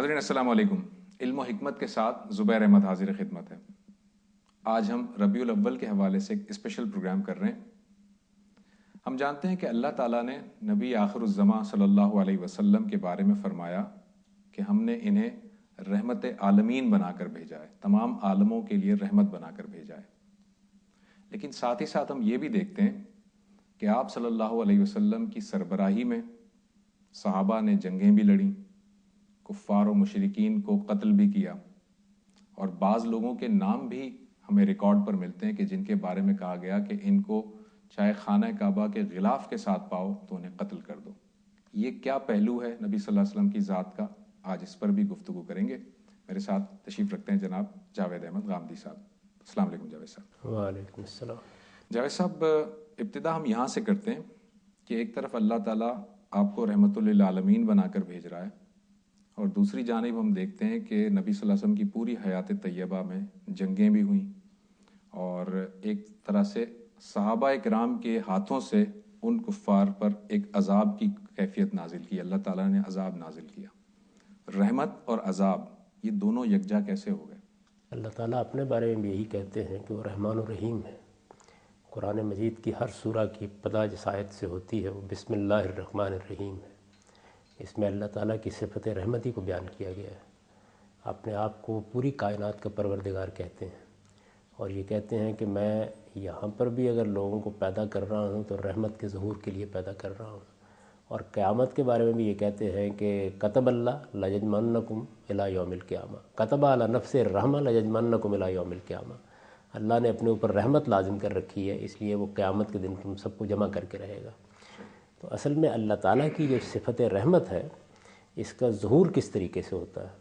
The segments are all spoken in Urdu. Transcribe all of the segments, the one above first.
ناظرین السلام علیکم۔ علم و حکمت کے ساتھ زبیر احمد حاضر خدمت ہے۔ آج ہم ربیع الاول کے حوالے سے ایک اسپیشل پروگرام کر رہے ہیں۔ ہم جانتے ہیں کہ اللہ تعالیٰ نے نبی آخر الزماں صلی اللہ علیہ وسلم کے بارے میں فرمایا کہ ہم نے انہیں رحمت عالمین بنا کر بھیجا ہے، تمام عالموں کے لیے رحمت بنا کر بھیجا ہے۔ لیکن ساتھ ہی ساتھ ہم یہ بھی دیکھتے ہیں کہ آپ صلی اللہ علیہ وسلم کی سربراہی میں صحابہ نے جنگیں بھی لڑیں، کفار و مشرکین کو قتل بھی کیا، اور بعض لوگوں کے نام بھی ہمیں ریکارڈ پر ملتے ہیں کہ جن کے بارے میں کہا گیا کہ ان کو چاہے خانہ کعبہ کے غلاف کے ساتھ پاؤ تو انہیں قتل کر دو۔ یہ کیا پہلو ہے نبی صلی اللہ علیہ وسلم کی ذات کا؟ آج اس پر بھی گفتگو کریں گے۔ میرے ساتھ تشریف رکھتے ہیں جناب جاوید احمد غامدی صاحب۔ السلام علیکم جاوید صاحب۔ وعلیکم السلام۔ جاوید صاحب، ابتدا ہم یہاں سے کرتے ہیں کہ ایک طرف اللہ تعالیٰ آپ کو رحمت للعالمین بنا کر بھیج رہا ہے، اور دوسری جانب ہم دیکھتے ہیں کہ نبی صلی اللہ علیہ وسلم کی پوری حیات طیبہ میں جنگیں بھی ہوئیں، اور ایک طرح سے صحابہ کرام کے ہاتھوں سے ان کفار پر ایک عذاب کی کیفیت نازل کی، اللہ تعالیٰ نے عذاب نازل کیا۔ رحمت اور عذاب یہ دونوں یکجا کیسے ہو گئے؟ اللہ تعالیٰ اپنے بارے میں بھی یہی کہتے ہیں کہ وہ رحمان و رحیم ہے۔ قرآن مجید کی ہر سورہ کی ابتدا جس آیت سے ہوتی ہے وہ بسم اللہ الرحمن الرحیم ہے۔ اس میں اللہ تعالیٰ کی صفت رحمتی کو بیان کیا گیا ہے۔ اپنے آپ کو پوری کائنات کا پروردگار کہتے ہیں، اور یہ کہتے ہیں کہ میں یہاں پر بھی اگر لوگوں کو پیدا کر رہا ہوں تو رحمت کے ظہور کے لیے پیدا کر رہا ہوں۔ اور قیامت کے بارے میں بھی یہ کہتے ہیں کہ کتب اللہ لَيَجْمَعَنَّكُمْ إِلَىٰ يَوْمِ الْقِيَامَةِ کتب عَلَىٰ نَفْسِ الرَّحْمَةِ لَيَجْمَعَنَّكُمْ إِلَىٰ يَوْمِ الْقِيَامَةِ۔ اللہ نے اپنے اوپر رحمت لازم کر رکھی ہے، اس لیے وہ قیامت کے دن تم سب کو جمع کر کے رہے گا۔ تو اصل میں اللہ تعالیٰ کی جو صفت رحمت ہے اس کا ظہور کس طریقے سے ہوتا ہے؟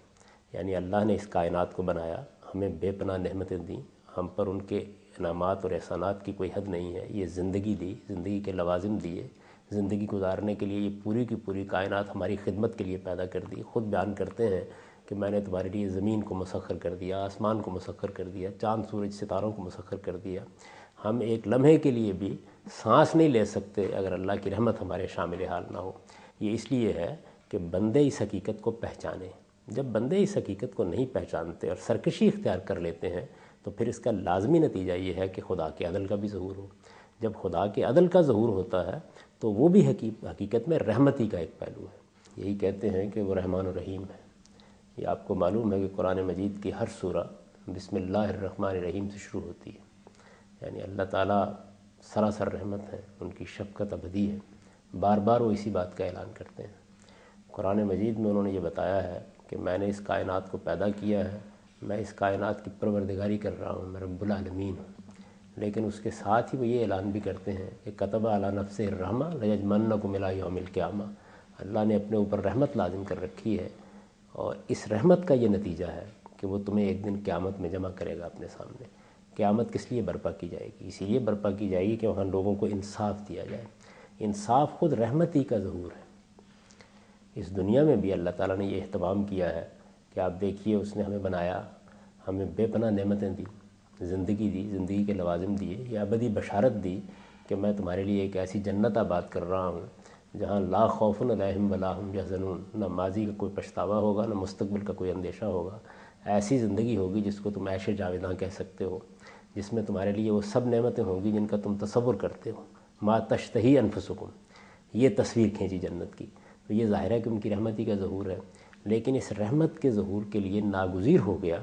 یعنی اللہ نے اس کائنات کو بنایا، ہمیں بے پناہ نعمتیں دیں، ہم پر ان کے انعامات اور احسانات کی کوئی حد نہیں ہے۔ یہ زندگی دی، زندگی کے لوازم دیے، زندگی گزارنے کے لیے یہ پوری کی پوری کائنات ہماری خدمت کے لیے پیدا کر دی۔ خود بیان کرتے ہیں کہ میں نے تمہارے لیے زمین کو مسخر کر دیا، آسمان کو مسخر کر دیا، چاند سورج ستاروں کو مسخر کر دیا۔ ہم ایک لمحے کے لیے بھی سانس نہیں لے سکتے اگر اللہ کی رحمت ہمارے شامل حال نہ ہو۔ یہ اس لیے ہے کہ بندے اس حقیقت کو پہچانیں۔ جب بندے اس حقیقت کو نہیں پہچانتے اور سرکشی اختیار کر لیتے ہیں تو پھر اس کا لازمی نتیجہ یہ ہے کہ خدا کے عدل کا بھی ظہور ہو۔ جب خدا کے عدل کا ظہور ہوتا ہے تو وہ بھی حقیقت میں رحمتی کا ایک پہلو ہے۔ یہی کہتے ہیں کہ وہ رحمان الرحیم ہے۔ یہ آپ کو معلوم ہے کہ قرآن مجید کی ہر سورہ بسم اللہ الرحمن الرحیم سے شروع ہوتی ہے، یعنی اللہ تعالیٰ سراسر رحمت ہے، ان کی شفقت ابدی ہے۔ بار بار وہ اسی بات کا اعلان کرتے ہیں۔ قرآن مجید میں انہوں نے یہ بتایا ہے کہ میں نے اس کائنات کو پیدا کیا ہے، میں اس کائنات کی پروردگاری کر رہا ہوں، میں رب العالمین ہوں۔ لیکن اس کے ساتھ ہی وہ یہ اعلان بھی کرتے ہیں کہ کتب علی نفسہ الرحمہ لَيَجْمَعَنَّكُمْ إِلَىٰ يَوْمِ الْقِيَامَةِ اللہ نے اپنے اوپر رحمت لازم کر رکھی ہے، اور اس رحمت کا یہ نتیجہ ہے کہ وہ تمہیں ایک دن قیامت میں جمع کرے گا اپنے سامنے۔ قیامت کس لیے برپا کی جائے گی؟ اسی لیے برپا کی جائے گی کہ وہاں لوگوں کو انصاف دیا جائے۔ انصاف خود رحمتی کا ظہور ہے۔ اس دنیا میں بھی اللہ تعالیٰ نے یہ اہتمام کیا ہے کہ آپ دیکھیے اس نے ہمیں بنایا، ہمیں بے پناہ نعمتیں دی، زندگی دی، زندگی کے لوازم دیے، یہ ابدی بشارت دی کہ میں تمہارے لیے ایک ایسی جنت آباد کر رہا ہوں جہاں لا خوف علیہم ولا ہم یحزنون، نہ ماضی کا کوئی پچھتاوا ہوگا، نہ مستقبل کا کوئی اندیشہ ہوگا۔ ایسی زندگی ہوگی جس کو تم عیش جاوداں کہہ سکتے ہو، جس میں تمہارے لیے وہ سب نعمتیں ہوں گی جن کا تم تصور کرتے ہو۔ ما تشتہی انفسکم، یہ تصویر کھینچی جنت کی۔ تو یہ ظاہر ہے کہ ان کی رحمتی کا ظہور ہے، لیکن اس رحمت کے ظہور کے لیے ناگزیر ہو گیا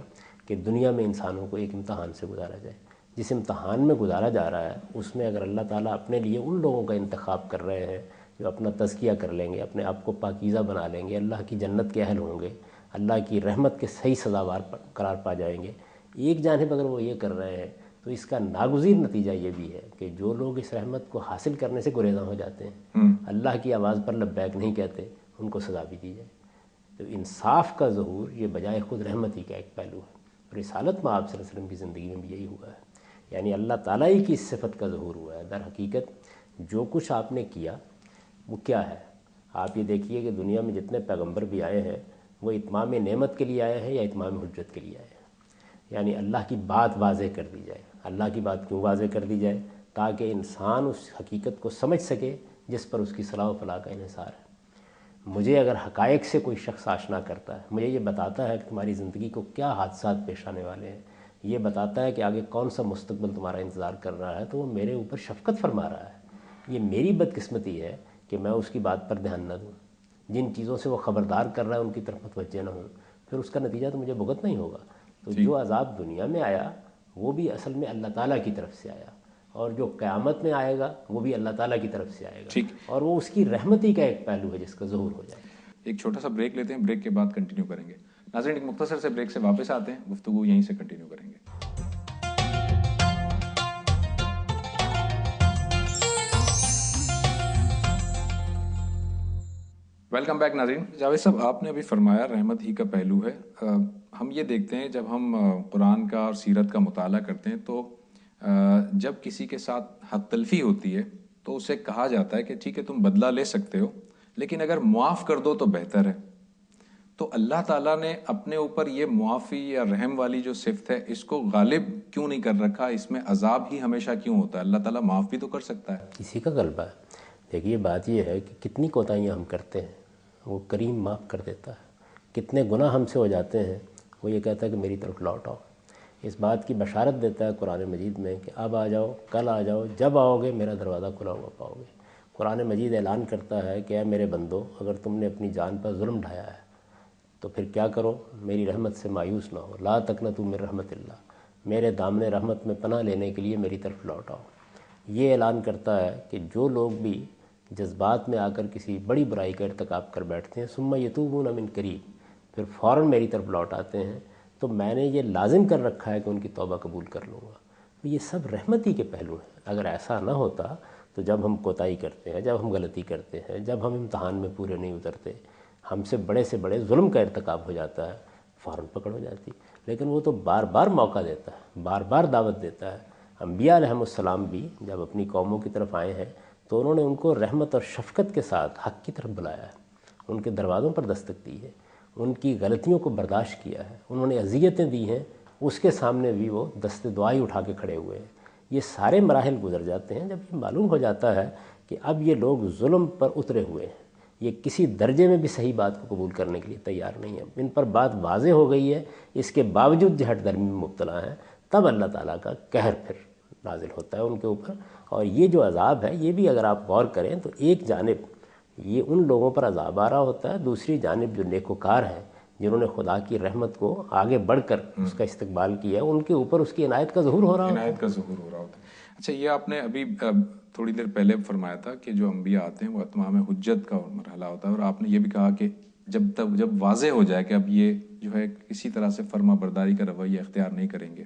کہ دنیا میں انسانوں کو ایک امتحان سے گزارا جائے۔ جس امتحان میں گزارا جا رہا ہے اس میں اگر اللہ تعالیٰ اپنے لیے ان لوگوں کا انتخاب کر رہے ہیں جو اپنا تزکیہ کر لیں گے، اپنے آپ کو پاکیزہ بنا لیں گے، اللہ کی جنت کے اہل ہوں گے، اللہ کی رحمت کے صحیح سزاوار قرار پا جائیں گے، ایک جانب اگر وہ یہ کر رہے ہیں تو اس کا ناگزیر نتیجہ یہ بھی ہے کہ جو لوگ اس رحمت کو حاصل کرنے سے گریزاں ہو جاتے ہیں، اللہ کی آواز پر لبیک نہیں کہتے، ان کو سزا بھی دی جائے۔ تو انصاف کا ظہور یہ بجائے خود رحمتی کا ایک پہلو ہے۔ رسالت میں آپ صلی اللہ علیہ وسلم کی زندگی میں بھی یہی ہوا ہے، یعنی اللہ تعالیٰ ہی کی اس صفت کا ظہور ہوا ہے۔ در حقیقت جو کچھ آپ نے کیا وہ کیا ہے؟ آپ یہ دیکھیے کہ دنیا میں جتنے پیغمبر بھی آئے ہیں وہ اتمام نعمت کے لیے آئے ہیں یا اتمام حجت کے لیے آئے ہیں؟ یعنی اللہ کی بات واضح کر دی جائے۔ اللہ کی بات کیوں واضح کر دی جائے؟ تاکہ انسان اس حقیقت کو سمجھ سکے جس پر اس کی صلاح و فلاح کا انحصار ہے۔ مجھے اگر حقائق سے کوئی شخص آشنا کرتا ہے، مجھے یہ بتاتا ہے کہ تمہاری زندگی کو کیا حادثات پیش آنے والے ہیں، یہ بتاتا ہے کہ آگے کون سا مستقبل تمہارا انتظار کر رہا ہے، تو وہ میرے اوپر شفقت فرما رہا ہے۔ یہ میری بدقسمتی ہے کہ میں اس کی بات پر دھیان نہ دوں، جن چیزوں سے وہ خبردار کر رہا ہے ان کی طرف متوجہ نہ ہوں، پھر اس کا نتیجہ تو مجھے بھگتنا ہی ہوگا۔ تو جو عذاب دنیا میں آیا وہ بھی اصل میں اللہ تعالیٰ کی طرف سے آیا، اور جو قیامت میں آئے گا وہ بھی اللہ تعالیٰ کی طرف سے آئے گا، اور وہ اس کی رحمتی کا ایک پہلو ہے جس کا ظہور ہو جائے۔ ایک چھوٹا سا بریک لیتے ہیں، بریک کے بعد کنٹینیو کریں گے۔ ناظرین ایک مختصر سے بریک سے واپس آتے ہیں، گفتگو یہیں سے کنٹینیو کریں گے۔ ویلکم بیک ناظرین۔ جاوید صاحب، آپ نے ابھی فرمایا رحمت ہی کا پہلو ہے۔ ہم یہ دیکھتے ہیں جب ہم قرآن کا اور سیرت کا مطالعہ کرتے ہیں تو جب کسی کے ساتھ حق تلفی ہوتی ہے تو اسے کہا جاتا ہے کہ ٹھیک ہے تم بدلہ لے سکتے ہو، لیکن اگر معاف کر دو تو بہتر ہے۔ تو اللہ تعالیٰ نے اپنے اوپر یہ معافی یا رحم والی جو صفت ہے اس کو غالب کیوں نہیں کر رکھا؟ اس میں عذاب ہی ہمیشہ کیوں ہوتا ہے؟ اللہ تعالیٰ معاف بھی تو کر سکتا ہے۔ اسی کا غلبہ ہے۔ دیکھیے بات یہ ہے کہ کتنی کوتاہیاں ہم کرتے ہیں، وہ کریم معاف کر دیتا ہے۔ کتنے گناہ ہم سے ہو جاتے ہیں، وہ یہ کہتا ہے کہ میری طرف لوٹ آؤ۔ اس بات کی بشارت دیتا ہے قرآن مجید میں کہ اب آ جاؤ، کل آ جاؤ، جب آؤ گے میرا دروازہ کھلا ہوا پاؤ گے۔ قرآن مجید اعلان کرتا ہے کہ اے میرے بندو، اگر تم نے اپنی جان پر ظلم ڈھایا ہے تو پھر کیا کرو؟ میری رحمت سے مایوس نہ ہو، لا تقنطوا من رحمت اللہ، میرے دامن رحمت میں پناہ لینے کے لیے میری طرف لوٹ آؤ۔ یہ اعلان کرتا ہے کہ جو لوگ بھی جذبات میں آ کر کسی بڑی برائی کا ارتکاب کر بیٹھتے ہیں، ثم یتوبون من قریب، پھر فوراً میری طرف لوٹ آتے ہیں، تو میں نے یہ لازم کر رکھا ہے کہ ان کی توبہ قبول کر لوں گا۔ تو یہ سب رحمتی کے پہلو ہیں۔ اگر ایسا نہ ہوتا تو جب ہم کوتاہی کرتے ہیں، جب ہم غلطی کرتے ہیں، جب ہم امتحان میں پورے نہیں اترتے، ہم سے بڑے ظلم کا ارتکاب ہو جاتا ہے، فوراً پکڑ ہو جاتی۔ لیکن وہ تو بار بار موقع دیتا ہے، بار بار دعوت دیتا ہے۔ انبیاء علیہم السلام بھی جب اپنی قوموں کی طرف آئے ہیں تو انہوں نے ان کو رحمت اور شفقت کے ساتھ حق کی طرف بلایا ہے، ان کے دروازوں پر دستک دی ہے، ان کی غلطیوں کو برداشت کیا ہے، انہوں نے اذیتیں دی ہیں، اس کے سامنے بھی وہ دست دعائی اٹھا کے کھڑے ہوئے ہیں۔ یہ سارے مراحل گزر جاتے ہیں جب یہ معلوم ہو جاتا ہے کہ اب یہ لوگ ظلم پر اترے ہوئے ہیں، یہ کسی درجے میں بھی صحیح بات کو قبول کرنے کے لیے تیار نہیں ہیں، ان پر بات واضح ہو گئی ہے، اس کے باوجود جہٹ درمی میں مبتلا ہیں، تب اللہ تعالیٰ کا قہر پھر نازل ہوتا ہے ان کے اوپر۔ اور یہ جو عذاب ہے یہ بھی اگر آپ غور کریں تو ایک جانب یہ ان لوگوں پر عذاب آ رہا ہوتا ہے، دوسری جانب جو نیکوکار ہیں جنہوں نے خدا کی رحمت کو آگے بڑھ کر اس کا استقبال کیا ہے، ان کے اوپر اس کی عنایت کا ظہور ہو رہا ہوتا ہے۔ عنایت کا ظہور ہو رہا ہوتا ہے۔ اچھا، یہ آپ نے ابھی تھوڑی دیر پہلے فرمایا تھا کہ جو انبیاء آتے ہیں وہ اتمام حجت کا مرحلہ ہوتا ہے، اور آپ نے یہ بھی کہا کہ جب واضح ہو جائے کہ اب یہ جو ہے کسی طرح سے فرما برداری کا رویہ اختیار نہیں کریں گے،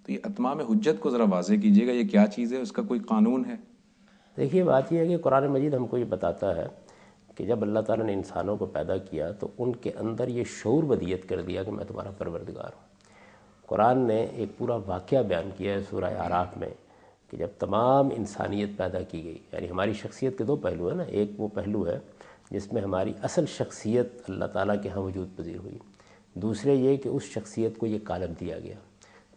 تو یہ اتمام حجت کو ذرا واضح کیجیے گا، یہ کیا چیز ہے، اس کا کوئی قانون ہے؟ دیکھیے بات یہ ہے کہ قرآن مجید ہم کو یہ بتاتا ہے کہ جب اللہ تعالیٰ نے انسانوں کو پیدا کیا تو ان کے اندر یہ شعور ودیت کر دیا کہ میں تمہارا پروردگار ہوں۔ قرآن نے ایک پورا واقعہ بیان کیا ہے سورہ اعراف میں کہ جب تمام انسانیت پیدا کی گئی، یعنی ہماری شخصیت کے دو پہلو ہیں نا، ایک وہ پہلو ہے جس میں ہماری اصل شخصیت اللہ تعالیٰ کے ہاں وجود پذیر ہوئی، دوسرے یہ کہ اس شخصیت کو یہ قالب دیا گیا۔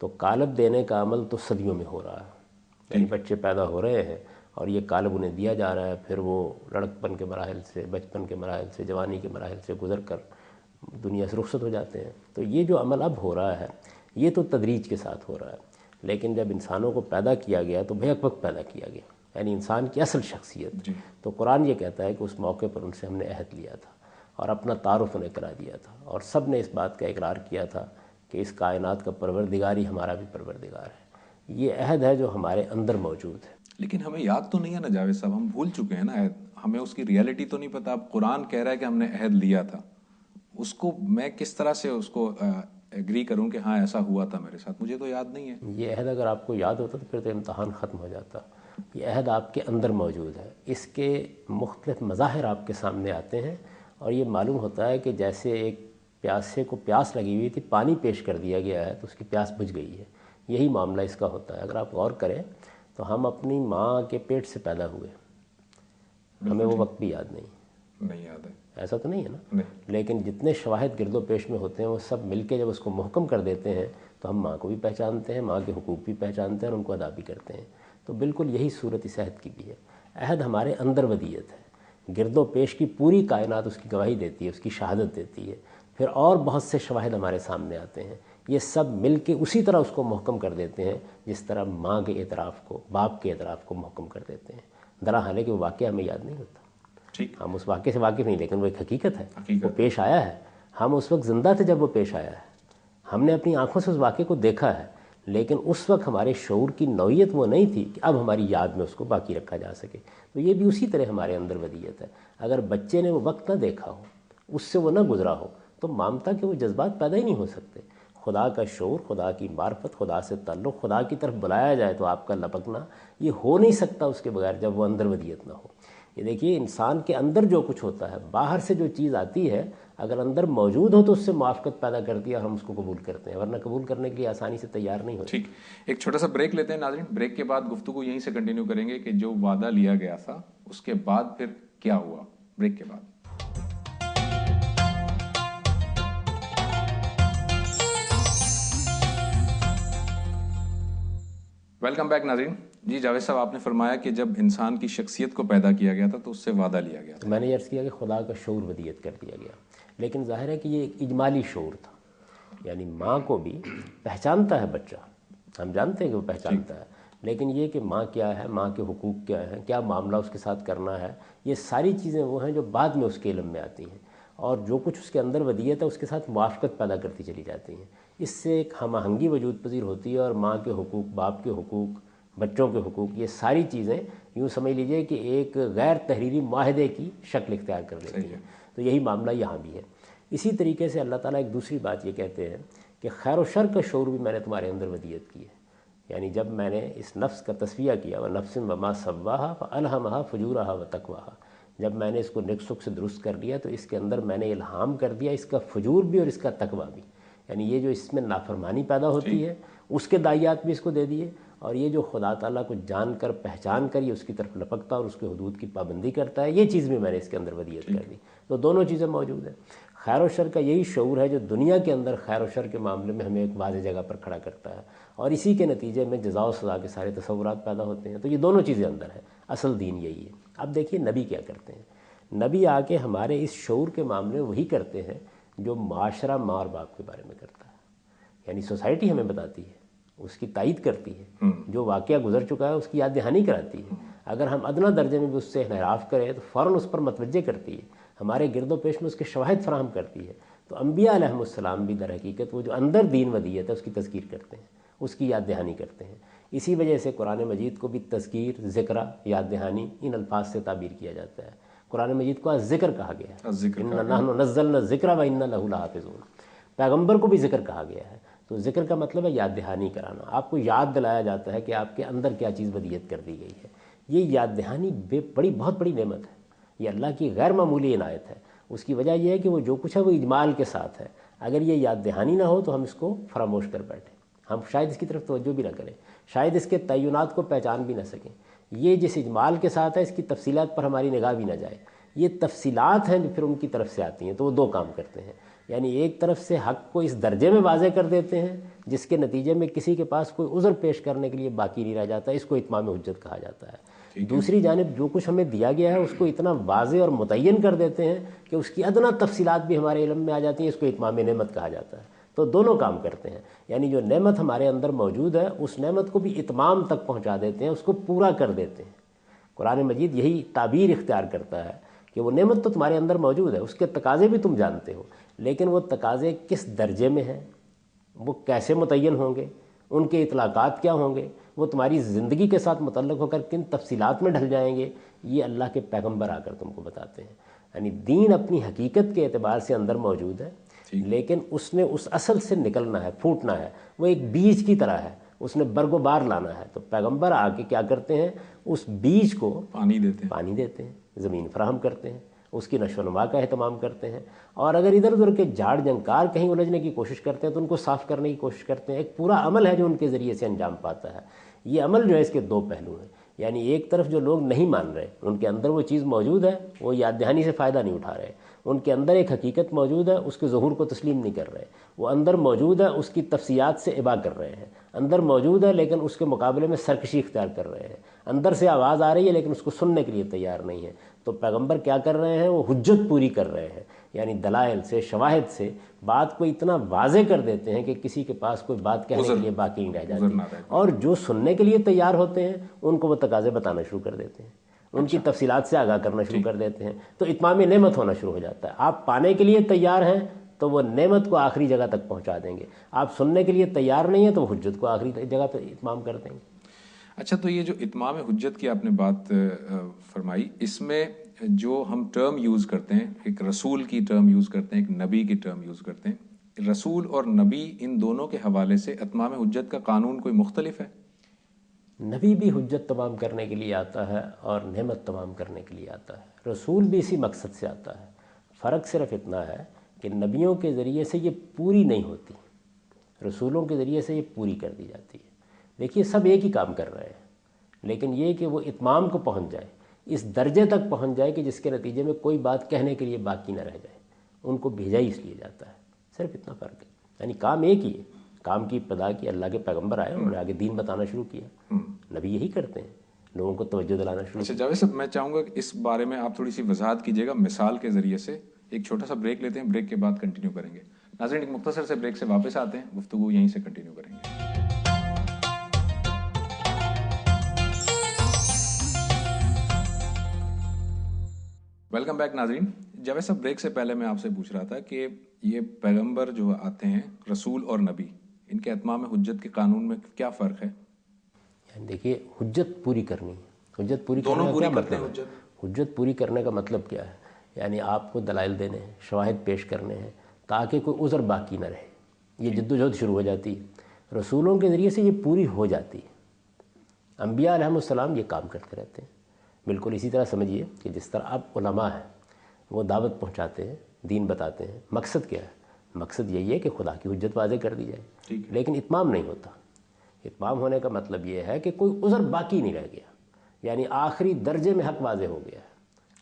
تو قالب دینے کا عمل تو صدیوں میں ہو رہا ہے، یعنی بچے پیدا ہو رہے ہیں اور یہ قالب انہیں دیا جا رہا ہے، پھر وہ لڑکپن کے مراحل سے، بچپن کے مراحل سے، جوانی کے مراحل سے گزر کر دنیا سے رخصت ہو جاتے ہیں۔ تو یہ جو عمل اب ہو رہا ہے یہ تو تدریج کے ساتھ ہو رہا ہے، لیکن جب انسانوں کو پیدا کیا گیا تو بیک وقت پیدا کیا گیا، یعنی انسان کی اصل شخصیت۔ تو قرآن یہ کہتا ہے کہ اس موقع پر ان سے ہم نے عہد لیا تھا اور اپنا تعارف انہیں کرا دیا تھا، اور سب نے اس بات کا اقرار کیا تھا کہ اس کائنات کا پروردگار ہی ہمارا بھی پروردگار ہے۔ یہ عہد ہے جو ہمارے اندر موجود ہے۔ لیکن ہمیں یاد تو نہیں ہے نا جاوید صاحب، ہم بھول چکے ہیں نا عہد، ہمیں اس کی ریئلٹی تو نہیں پتا۔ اب قرآن کہہ رہا ہے کہ ہم نے عہد لیا تھا، اس کو میں کس طرح سے اس کو ایگری کروں کہ ہاں ایسا ہوا تھا میرے ساتھ؟ مجھے تو یاد نہیں ہے۔ یہ عہد اگر آپ کو یاد ہوتا تو پھر تو امتحان ختم ہو جاتا۔ یہ عہد آپ کے اندر موجود ہے، اس کے مختلف مظاہر آپ کے سامنے آتے ہیں، اور یہ معلوم ہوتا ہے کہ جیسے ایک پیاسے کو پیاس لگی ہوئی تھی، پانی پیش کر دیا گیا ہے تو اس کی پیاس بجھ گئی ہے۔ یہی معاملہ اس کا ہوتا ہے۔ اگر آپ غور کریں تو ہم اپنی ماں کے پیٹ سے پیدا ہوئے، ہمیں وہ وقت بھی یاد نہیں یاد ہے، ایسا تو نہیں ہے نا، لیکن جتنے شواہد گرد و پیش میں ہوتے ہیں وہ سب مل کے جب اس کو محکم کر دیتے ہیں تو ہم ماں کو بھی پہچانتے ہیں، ماں کے حقوق بھی پہچانتے ہیں اور ان کو ادا بھی کرتے ہیں۔ تو بالکل یہی صورت اس عہد کی بھی ہے۔ عہد ہمارے اندر ودیت ہے، گرد و پیش کی پوری کائنات اس کی گواہی دیتی ہے، اس کی شہادت دیتی ہے، پھر اور بہت سے شواہد ہمارے سامنے آتے ہیں، یہ سب مل کے اسی طرح اس کو محکم کر دیتے ہیں جس طرح ماں کے اعتراف کو، باپ کے اعتراف کو محکم کر دیتے ہیں، درا حالانکہ وہ واقعہ ہمیں یاد نہیں ہوتا، ٹھیک، ہم اس واقعے سے واقف نہیں، لیکن وہ ایک حقیقت ہے، حقیقت وہ پیش آیا ہے، ہم اس وقت زندہ تھے جب وہ پیش آیا ہے، ہم نے اپنی آنکھوں سے اس واقعے کو دیکھا ہے، لیکن اس وقت ہمارے شعور کی نوعیت وہ نہیں تھی کہ اب ہماری یاد میں اس کو باقی رکھا جا سکے۔ تو یہ بھی اسی طرح ہمارے اندر ودیت ہے، اگر بچے نے وہ وقت نہ دیکھا ہو، اس سے وہ نہ گزرا ہو، تو مامتا کے وہ جذبات پیدا ہی نہیں ہو سکتے۔ خدا کا شعور، خدا کی معرفت، خدا سے تعلق، خدا کی طرف بلایا جائے تو آپ کا لپکنا، یہ ہو نہیں سکتا اس کے بغیر جب وہ اندر ودیت نہ ہو۔ یہ دیکھیے انسان کے اندر جو کچھ ہوتا ہے، باہر سے جو چیز آتی ہے اگر اندر موجود ہو تو اس سے موافقت پیدا کرتی ہے اور ہم اس کو قبول کرتے ہیں، ورنہ قبول کرنے کے لیے آسانی سے تیار نہیں ہوتے۔ ٹھیک، ایک چھوٹا سا بریک لیتے ہیں ناظرین، بریک کے بعد گفتگو یہیں سے کنٹینیو کریں گے کہ جو وعدہ لیا گیا تھا اس کے بعد پھر کیا ہوا، بریک کے بعد۔ ویلکم بیک ناظرین۔ جی جاوید صاحب، آپ نے فرمایا کہ جب انسان کی شخصیت کو پیدا کیا گیا تھا تو اس سے وعدہ لیا گیا تھا۔ میں نے عرض کیا کہ خدا کا شعور ودیت کر دیا گیا، لیکن ظاہر ہے کہ یہ ایک اجمالی شعور تھا، یعنی ماں کو بھی پہچانتا ہے بچہ، ہم جانتے ہیں کہ وہ پہچانتا ہے، لیکن یہ کہ ماں کیا ہے، ماں کے حقوق کیا ہیں، کیا معاملہ اس کے ساتھ کرنا ہے، یہ ساری چیزیں وہ ہیں جو بعد میں اس کے علم میں آتی ہیں، اور جو کچھ اس کے اندر ودیت ہے اس کے ساتھ موافقت پیدا کرتی چلی جاتی ہیں۔ اس سے ایک ہم آہنگی وجود پذیر ہوتی ہے، اور ماں کے حقوق، باپ کے حقوق، بچوں کے حقوق، یہ ساری چیزیں یوں سمجھ لیجئے کہ ایک غیر تحریری معاہدے کی شکل اختیار کر لیتی ہیں۔ تو یہی معاملہ یہاں بھی ہے۔ اسی طریقے سے اللہ تعالیٰ ایک دوسری بات یہ کہتے ہیں کہ خیر و شر کا شعور بھی میں نے تمہارے اندر ودیت کی ہے، یعنی جب میں نے اس نفس کا تصفیہ کیا، وَنَفْسٍ وَمَا سَوَّاهَا فَأَلْهَمَهَا فُجُورَهَا وَتَقْوَاهَا، جب میں نے اس کو نیک سک سے درست کر لیا تو اس کے اندر میں نے الہام کر دیا اس کا فجور بھی اور اس کا تقویٰ بھی، یعنی یہ جو اس میں نافرمانی پیدا ہوتی ہے اس کے دائیات بھی اس کو دے دیے، اور یہ جو خدا تعالیٰ کو جان کر پہچان کر یہ اس کی طرف لپکتا اور اس کے حدود کی پابندی کرتا ہے، یہ چیز بھی میں نے اس کے اندر ودیت کر دی۔ تو دونوں چیزیں موجود ہیں۔ خیر و شر کا یہی شعور ہے جو دنیا کے اندر خیر و شر کے معاملے میں ہمیں ایک واضح جگہ پر کھڑا کرتا ہے، اور اسی کے نتیجے میں جزا و سزا کے سارے تصورات پیدا ہوتے ہیں۔ تو یہ دونوں چیزیں اندر ہیں، اصل دین یہی ہے۔ اب دیکھیے نبی کیا کرتے ہیں، نبی آ کے ہمارے اس شعور کے معاملے میں وہی کرتے ہیں جو معاشرہ ماں اور باپ کے بارے میں کرتا ہے، یعنی سوسائٹی ہمیں بتاتی ہے، اس کی تائید کرتی ہے، جو واقعہ گزر چکا ہے اس کی یاد دہانی کراتی ہے، اگر ہم ادنا درجے میں بھی اس سے انحراف کریں تو فوراً اس پر متوجہ کرتی ہے، ہمارے گرد و پیش میں اس کے شواہد فراہم کرتی ہے۔ تو انبیاء علیہ السلام بھی در حقیقت وہ جو اندر دین ودیت ہے اس کی تذکیر کرتے ہیں، اس کی یاد دہانی کرتے ہیں۔ اسی وجہ سے قرآن مجید کو بھی تذکیر، ذکر، یاد دہانی ان الفاظ سے تعبیر کیا جاتا ہے۔ قرآن مجید کو ذکر کہا گیا ہے، اِنَّا نَحْنُ نَزَّلْنَا الذِّکْرَ وَإِنَّا لَهُ لَحَافِظُونَ۔ پیغمبر کو بھی ذکر کہا گیا ہے، تو ذکر کا مطلب ہے یاد دہانی کرانا، آپ کو یاد دلایا جاتا ہے کہ آپ کے اندر کیا چیز ودیت کر دی گئی ہے۔ یہ یاد دہانی بہت بڑی نعمت ہے، یہ اللہ کی غیر معمولی عنایت ہے۔ اس کی وجہ یہ ہے کہ وہ جو کچھ ہے وہ اجمال کے ساتھ ہے، اگر یہ یاد دہانی نہ ہو تو ہم اس کو فراموش کر بیٹھیں، ہم شاید اس کی طرف توجہ بھی نہ کریں، شاید اس کے تعینات کو پہچان بھی نہ سکیں۔ یہ جس اجمال کے ساتھ ہے اس کی تفصیلات پر ہماری نگاہ بھی نہ جائے۔ یہ تفصیلات ہیں جو پھر ان کی طرف سے آتی ہیں، تو وہ دو کام کرتے ہیں، یعنی ایک طرف سے حق کو اس درجے میں واضح کر دیتے ہیں جس کے نتیجے میں کسی کے پاس کوئی عذر پیش کرنے کے لیے باقی نہیں رہ جاتا، اس کو اتمام حجت کہا جاتا ہے۔ دوسری جانب جو کچھ ہمیں دیا گیا ہے اس کو اتنا واضح اور متعین کر دیتے ہیں کہ اس کی ادنا تفصیلات بھی ہمارے علم میں آ جاتی ہیں، اس کو اتمام نعمت کہا جاتا ہے۔ تو دونوں کام کرتے ہیں، یعنی جو نعمت ہمارے اندر موجود ہے اس نعمت کو بھی اتمام تک پہنچا دیتے ہیں، اس کو پورا کر دیتے ہیں۔ قرآن مجید یہی تعبیر اختیار کرتا ہے کہ وہ نعمت تو تمہارے اندر موجود ہے، اس کے تقاضے بھی تم جانتے ہو، لیکن وہ تقاضے کس درجے میں ہیں، وہ کیسے متعین ہوں گے، ان کے اطلاقات کیا ہوں گے، وہ تمہاری زندگی کے ساتھ متعلق ہو کر کن تفصیلات میں ڈھل جائیں گے، یہ اللہ کے پیغمبر آ کر تم کو بتاتے ہیں۔ یعنی دین اپنی حقیقت کے اعتبار سے اندر موجود ہے، لیکن اس نے اس اصل سے نکلنا ہے، پھوٹنا ہے، وہ ایک بیج کی طرح ہے، اس نے برگ و بار لانا ہے۔ تو پیغمبر آ کے کیا کرتے ہیں، اس بیج کو پانی دیتے ہیں، زمین فراہم کرتے ہیں، اس کی نشو و نما کا اہتمام کرتے ہیں، اور اگر ادھر ادھر کے جھاڑ جھنکار کہیں الجھنے کی کوشش کرتے ہیں تو ان کو صاف کرنے کی کوشش کرتے ہیں۔ ایک پورا عمل ہے جو ان کے ذریعے سے انجام پاتا ہے۔ یہ عمل جو ہے اس کے دو پہلو ہیں، یعنی ایک طرف جو لوگ نہیں مان رہے، ان کے اندر وہ چیز موجود ہے، وہ یاد دہانی سے فائدہ نہیں اٹھا رہے، ان کے اندر ایک حقیقت موجود ہے، اس کے ظہور کو تسلیم نہیں کر رہے، وہ اندر موجود ہے، اس کی تفصیلات سے ابا کر رہے ہیں، اندر موجود ہے لیکن اس کے مقابلے میں سرکشی اختیار کر رہے ہیں، اندر سے آواز آ رہی ہے لیکن اس کو سننے کے لیے تیار نہیں ہے۔ تو پیغمبر کیا کر رہے ہیں؟ وہ حجت پوری کر رہے ہیں، یعنی دلائل سے، شواہد سے بات کو اتنا واضح کر دیتے ہیں کہ کسی کے پاس کوئی بات کہنے کے لیے باقی نہیں رہ جاتی، اور جو سننے کے لیے تیار ہوتے ہیں ان کو وہ تقاضے بتانا شروع کر دیتے ہیں، ان کی تفصیلات سے آگاہ کرنا شروع کر دیتے ہیں، تو اتمام نعمت ہونا شروع ہو جاتا ہے۔ آپ پانے کے لیے تیار ہیں تو وہ نعمت کو آخری جگہ تک پہنچا دیں گے، آپ سننے کے لیے تیار نہیں ہیں تو وہ حجت کو آخری جگہ پہ اتمام کر دیں گے۔ اچھا، تو یہ جو اتمام حجت کی آپ نے بات فرمائی، اس میں جو ہم ٹرم یوز کرتے ہیں، ایک رسول کی ٹرم یوز کرتے ہیں، ایک نبی کی ٹرم یوز کرتے ہیں، رسول اور نبی ان دونوں کے حوالے سے اتمام حجت کا قانون کوئی مختلف ہے؟ نبی بھی حجت تمام کرنے کے لیے آتا ہے اور نعمت تمام کرنے کے لیے آتا ہے، رسول بھی اسی مقصد سے آتا ہے۔ فرق صرف اتنا ہے کہ نبیوں کے ذریعے سے یہ پوری نہیں ہوتی، رسولوں کے ذریعے سے یہ پوری کر دی جاتی ہے۔ دیکھیے سب ایک ہی کام کر رہے ہیں، لیکن یہ کہ وہ اتمام کو پہنچ جائے، اس درجے تک پہنچ جائے کہ جس کے نتیجے میں کوئی بات کہنے کے لیے باقی نہ رہ جائے، ان کو بھیجا ہی اس لیے جاتا ہے، صرف اتنا فرق ہے۔ یعنی کام ایک ہی ہے، کام کی ابتدا کی اللہ کے پیغمبر آئے، انہوں نے آگے دین بتانا شروع کیا، نبی یہی کرتے ہیں، لوگوں کو توجہ دلانا شروع اچھا جاوید صاحب، میں چاہوں گا کہ اس بارے میں آپ تھوڑی سی وضاحت کیجیے گا مثال کے ذریعے سے۔ ایک چھوٹا سا بریک لیتے ہیں، بریک کے بعد کنٹینیو کریں گے۔ ناظرین ایک مختصر سے بریک سے واپس آتے ہیں، گفتگو یہیں سے کنٹینیو کریں گے۔ ویلکم بیک ناظرین۔ جاوید صاحب، بریک سے پہلے میں آپ سے پوچھ رہا تھا کہ یہ پیغمبر جو آتے ہیں، رسول اور نبی، ان کے اتمام حجت کے قانون میں کیا فرق ہے؟ یعنی دیکھیے حجت پوری کرنی، حجت پوری دونوں کرنے کا پوری کیا کرتے مطلب ہیں ہے؟ حجت پوری کرنے کا مطلب کیا ہے؟ یعنی آپ کو دلائل دینے ہیں، شواہد پیش کرنے ہیں تاکہ کوئی عذر باقی نہ رہے، یہ جد و جہد شروع ہو جاتی ہے۔ رسولوں کے ذریعے سے یہ پوری ہو جاتی ہے۔ انبیاء علیہم السلام یہ کام کرتے رہتے ہیں۔ بالکل اسی طرح سمجھیے کہ جس طرح اب علماء ہیں، وہ دعوت پہنچاتے ہیں، دین بتاتے ہیں، مقصد کیا ہے؟ مقصد یہی ہے کہ خدا کی حجت واضح کر دی جائے، لیکن اتمام نہیں ہوتا۔ اتمام ہونے کا مطلب یہ ہے کہ کوئی عذر باقی نہیں رہ گیا، یعنی آخری درجے میں حق واضح ہو گیا،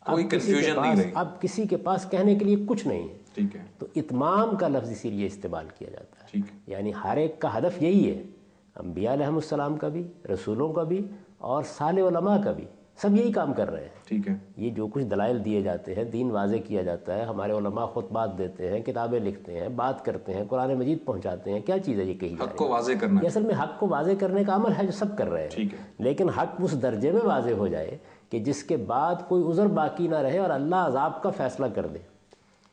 اب کسی کے پاس کہنے کے لیے کچھ نہیں ہے۔ ٹھیک ہے، تو اتمام کا لفظ اسی لیے استعمال کیا جاتا ہے، یعنی ہر ایک کا ہدف یہی ہے، انبیاء علیہم السلام کا بھی، رسولوں کا بھی، اور صالح علماء کا بھی، سب یہی کام کر رہے ہیں۔ ٹھیک ہے، یہ جو کچھ دلائل دیے جاتے ہیں، دین واضح کیا جاتا ہے، ہمارے علماء خطبات دیتے ہیں، کتابیں لکھتے ہیں، بات کرتے ہیں، قرآن مجید پہنچاتے ہیں، کیا چیز ہے یہ کہی جا رہی ہے؟ حق کو واضح کرنا، یہ اصل میں حق کو واضح کرنے کا عمل ہے جو سب کر رہے ہیں، لیکن حق اس درجے میں واضح ہو جائے کہ جس کے بعد کوئی عذر باقی نہ رہے اور اللہ عذاب کا فیصلہ کر دے۔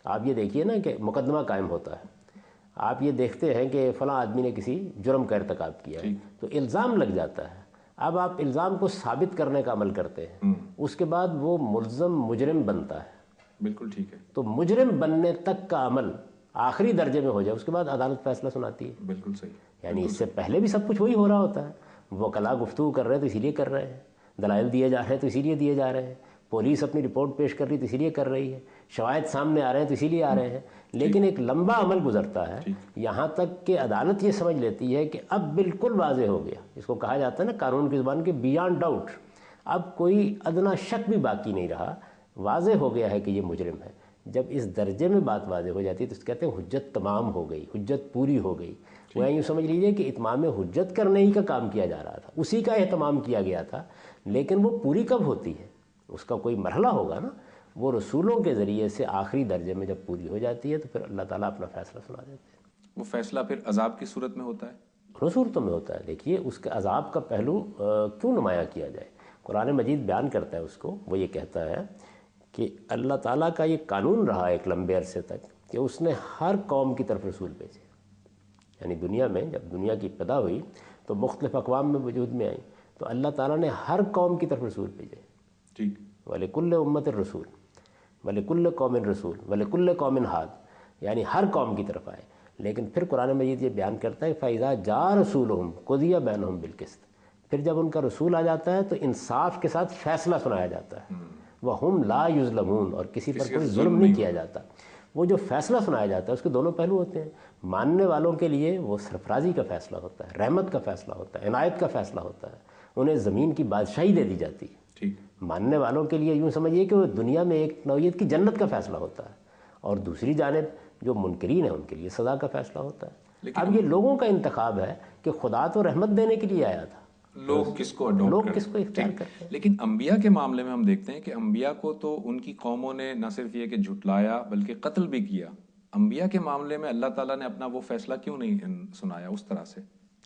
آپ یہ دیکھیے نا کہ مقدمہ قائم ہوتا ہے، آپ یہ دیکھتے ہیں کہ فلاں آدمی نے کسی جرم کا ارتکاب کیا ہے، تو الزام لگ جاتا ہے، اب آپ الزام کو ثابت کرنے کا عمل کرتے ہیں، اس کے بعد وہ ملزم مجرم بنتا ہے۔ بالکل ٹھیک ہے، تو مجرم بننے تک کا عمل آخری درجے میں ہو جائے، اس کے بعد عدالت فیصلہ سناتی ہے۔ بالکل صحیح، یعنی اس سے پہلے بھی سب کچھ وہی ہو رہا ہوتا ہے، وکلاء گفتگو کر رہے ہیں تو اسی لیے کر رہے ہیں، دلائل دیے جا رہے ہیں تو اسی لیے دیے جا رہے ہیں، پولیس اپنی رپورٹ پیش کر رہی تو اسی لیے کر رہی ہے، شواہد سامنے آ رہے ہیں تو اسی لیے آ رہے ہیں، لیکن ایک لمبا عمل گزرتا ہے یہاں تک کہ عدالت یہ سمجھ لیتی ہے کہ اب بالکل واضح ہو گیا، اس کو کہا جاتا ہے نا قانون کی زبان کے بیانڈ ڈاؤٹ، اب کوئی ادنا شک بھی باقی نہیں رہا، واضح ہو گیا ہے کہ یہ مجرم ہے۔ جب اس درجے میں بات واضح ہو جاتی ہے تو اس کہتے ہیں حجت تمام ہو گئی، حجت پوری ہو گئی۔ وہ یوں سمجھ لیجئے کہ اتمام حجت کرنے ہی کا کام کیا جا رہا تھا، اسی کا اہتمام کیا گیا تھا، لیکن وہ پوری کب ہوتی ہے؟ اس کا کوئی مرحلہ ہوگا نا، وہ رسولوں کے ذریعے سے آخری درجے میں جب پوری ہو جاتی ہے تو پھر اللہ تعالیٰ اپنا فیصلہ سنا دیتے ہیں۔ وہ فیصلہ پھر عذاب کی صورت میں ہوتا ہے؟ صورتوں میں ہوتا ہے۔ دیکھیے اس کے عذاب کا پہلو کیوں نمایاں کیا جائے؟ قرآن مجید بیان کرتا ہے اس کو، وہ یہ کہتا ہے کہ اللہ تعالیٰ کا یہ قانون رہا ایک لمبے عرصے تک کہ اس نے ہر قوم کی طرف رسول بھیجے، یعنی دنیا میں جب دنیا کی ابتدا ہوئی تو مختلف اقوام میں وجود میں آئیں، تو اللہ تعالیٰ نے ہر قوم کی طرف رسول بھیجے۔ ٹھیک، وَلِكُلِّ أُمَّةٍ رَسُولٌ وَلِكُلِّ قَوْمٍ رَسُولٌ وَلِكُلِّ قَوْمٍ هَادٍ، یعنی ہر قوم کی طرف آئے۔ لیکن پھر قرآن مجید یہ بیان کرتا ہے فَإِذَا جَاءَ رَسُولُهُمْ قُضِيَ بَيْنَهُمْ بِالْقِسْطِ، پھر جب ان کا رسول آ جاتا ہے تو انصاف کے ساتھ فیصلہ سنایا جاتا ہے، وَهُمْ لَا يُظْلَمُونَ، اور کسی پر کوئی ظلم نہیں کیا جاتا۔ وہ جو فیصلہ سنایا جاتا ہے اس کے دونوں پہلو ہوتے ہیں، ماننے والوں کے لیے وہ سرفرازی کا فیصلہ ہوتا ہے، رحمت کا فیصلہ ہوتا ہے، عنایت کا فیصلہ ہوتا ہے، انہیں زمین کی بادشاہی دے دی جاتی ہے۔ ماننے والوں کے لیے یوں سمجھیے کہ وہ دنیا میں ایک نوعیت کی جنت کا فیصلہ ہوتا ہے، اور دوسری جانب جو منکرین ہیں ان کے لیے سزا کا فیصلہ ہوتا ہے۔ اب یہ لوگوں کا انتخاب ہے کہ خدا تو رحمت دینے کے لیے آیا تھا، لوگ کس کو اڈاپٹ لوگ کس کو اختیار کرتے ہیں. لیکن انبیاء کے معاملے میں ہم دیکھتے ہیں کہ انبیاء کو تو ان کی قوموں نے نہ صرف یہ کہ جھٹلایا بلکہ قتل بھی کیا. انبیاء کے معاملے میں اللہ تعالیٰ نے اپنا وہ فیصلہ کیوں نہیں سنایا اس طرح سے؟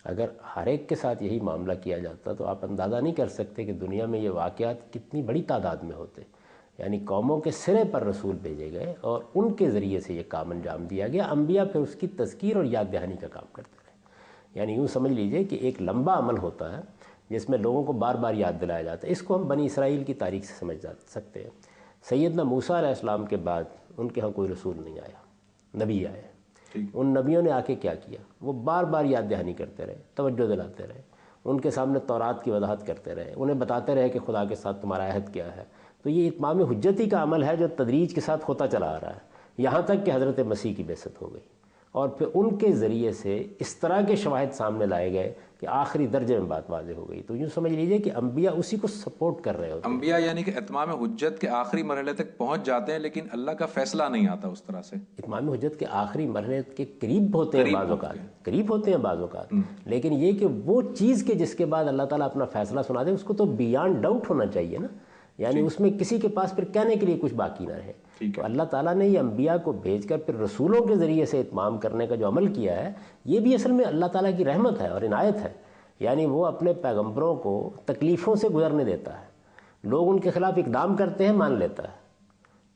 اگر ہر ایک کے ساتھ یہی معاملہ کیا جاتا تو آپ اندازہ نہیں کر سکتے کہ دنیا میں یہ واقعات کتنی بڑی تعداد میں ہوتے. یعنی قوموں کے سرے پر رسول بھیجے گئے اور ان کے ذریعے سے یہ کام انجام دیا گیا. انبیاء پھر اس کی تذکیر اور یاد دہانی کا کام کرتے رہے. یعنی یوں سمجھ لیجئے کہ ایک لمبا عمل ہوتا ہے جس میں لوگوں کو بار بار یاد دلایا جاتا ہے. اس کو ہم بنی اسرائیل کی تاریخ سے سمجھ سکتے ہیں. سیدنا موسیٰ علیہ السلام کے بعد ان کے ہاں کوئی رسول نہیں آیا, نبی آئے. ان نبیوں نے آ کے کیا کیا؟ وہ بار بار یاد دہانی کرتے رہے, توجہ دلاتے رہے, ان کے سامنے تورات کی وضاحت کرتے رہے, انہیں بتاتے رہے کہ خدا کے ساتھ تمہارا عہد کیا ہے. تو یہ اتمام حجتی کا عمل ہے جو تدریج کے ساتھ ہوتا چلا آ رہا ہے, یہاں تک کہ حضرت مسیح کی بعثت ہو گئی. اور پھر ان کے ذریعے سے اس طرح کے شواہد سامنے لائے گئے کہ آخری درجے میں بات واضح ہو گئی. تو یوں سمجھ لیجئے کہ انبیاء اسی کو سپورٹ کر رہے ہوتے ہیں. انبیاء یعنی کہ اتمام حجت کے آخری مرحلے تک پہنچ جاتے ہیں لیکن اللہ کا فیصلہ نہیں آتا اس طرح سے. اتمام حجت کے آخری مرحلے کے قریب ہوتے ہیں بعض اوقات, قریب ہوتے ہیں بعض اوقات, لیکن یہ کہ وہ چیز کے جس کے بعد اللہ تعالیٰ اپنا فیصلہ سنا دے اس کو تو بیانڈ ڈاؤٹ ہونا چاہیے نا. یعنی اس میں کسی کے پاس پھر کہنے کے لیے کچھ باقی نہ رہے. تو اللہ تعالیٰ نے یہ انبیاء کو بھیج کر پھر رسولوں کے ذریعے سے اتمام کرنے کا جو عمل کیا ہے یہ بھی اصل میں اللہ تعالیٰ کی رحمت ہے اور عنایت ہے. یعنی وہ اپنے پیغمبروں کو تکلیفوں سے گزرنے دیتا ہے. لوگ ان کے خلاف اقدام کرتے ہیں, مان لیتا ہے.